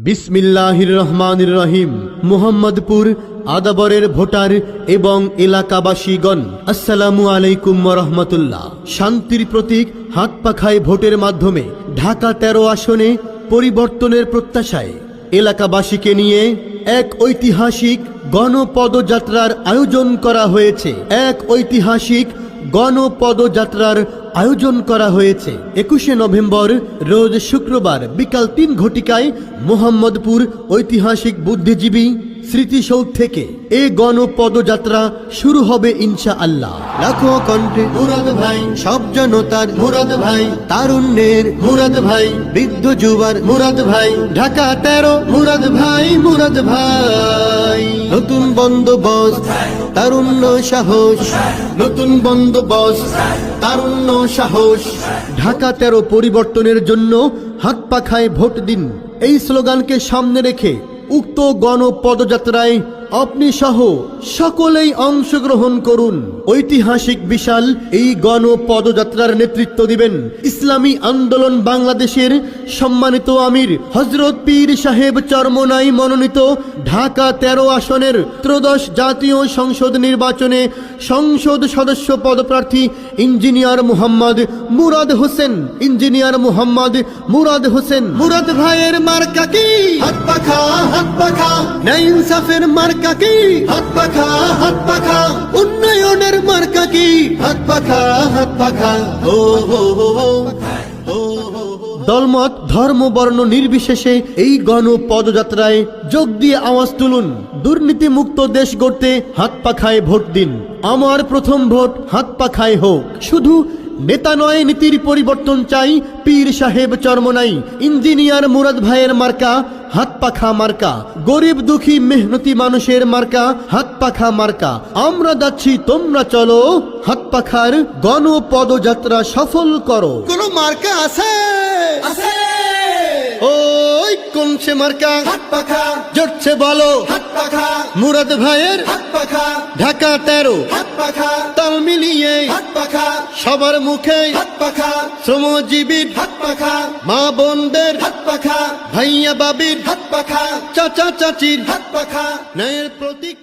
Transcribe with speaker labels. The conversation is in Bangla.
Speaker 1: বিসমিল্লাহির রহমানির রহিম। মোহাম্মদপুর আদাবরের ভোটার এবং এলাকাবাসীগণ, আসসালামু আলাইকুম ওয়া রাহমাতুল্লাহ। শান্তির প্রতীক হাত পাখায় ভোটের মাধ্যমে ঢাকা 13 আসনে পরিবর্তনের প্রত্যাশায় এলাকাবাসীকে নিয়ে এক ঐতিহাসিক গণপদযাত্রার আয়োজন করা হয়েছে। আয়োজন করা হয়েছে 21শে নভেম্বর রোজ শুক্রবার বিকাল 3 ঘটিকায় মোহাম্মদপুর ঐতিহাসিক বুদ্ধিজীবী স্মৃতিসৌধ থেকে এই গণপদযাত্রা শুরু হবে ইনশাআল্লাহ। লাখো কণ্ঠে মুরাদ ভাই, সব জনতার মুরাদ ভাই, তারুণ্যের মুরাদ ভাই, বৃদ্ধ যুবার মুরাদ ভাই, ঢাকা 13 মুরাদ ভাই, মুরাদ ভাই। নতুন বন্দোবস্ত, তারুণ্য সাহস, নতুন বন্দোবস্ত, তারুণ্য সাহস। ঢাকা 13 পরিবর্তনের জন্য হাত পাখায় ভোট দিন, এই স্লোগানকে সামনে রেখে উক্ত গণপদযাত্রায় আপনি সহ সকলেই অংশগ্রহণ করুন। ঐতিহাসিক বিশাল এই গণপদযাত্রার নেতৃত্ব দিবেন ইসলামী আন্দোলন বাংলাদেশের সম্মানিত আমির হযরত পীর সাহেব চরমোনাই মনোনীত ঢাকা 13 আসনের ত্রয়োদশ জাতীয় সংসদ নির্বাচনে সংসদ সদস্য পদপ্রার্থী ইঞ্জিনিয়ার মোহাম্মদ মুরাদ হোসেন। মুরাদ ভাইয়ের মার্কা কি? হাত পাখা, হাত পাখা। ন্যায় ইনসাফের মার্কা কি? হাত পাখা, হাত পাখা। উন্নয়নের মার্কা কি? হাত পাখা, হাত পাখা। ও হো হো হো। দলমত ধর্ম বর্ণ নির্বিশেষে এই গণপদযাত্রায় যোগ দিয়ে আওয়াজ তুলুন। দুর্নীতি মুক্ত দেশ গড়তে হাত পাখায় ভোট দিন। আমার প্রথম ভোট হাত পাখায় হোক। শুধু নেতা নয়, নীতির পরিবর্তন চাই। পীর সাহেব চরমোনাই ইঞ্জিনিয়ার মুরাদ ভাইয়ের মার্কা হাত পাখা মার্কা। গরিব দুঃখী মেহনতি মানুষের মার্কা হাত পাখা মার্কা। আমরা যাচ্ছি, তোমরা চলো, হাত পাখার গণপদযাত্রা সফল করো। কোন মার্কা আছে? ওই কোন সে মার্কা? হাত পাখা। জোরছে বলো, হাত পাখা। মুরাদ ভাইয়ের হাত পাখা। ঢাকা 13 হাত পাখা। তাল মিলিয়ে হাত পাখা। সবার মুখে হাত পাখা। শ্রমজীবীর হাত পাখা। মা বোনদের হাত পাখা। ভাইয়া বাবির হাত পাখা। চাচা চাচির হাত পাখা। ন্যায়ের প্রতীক।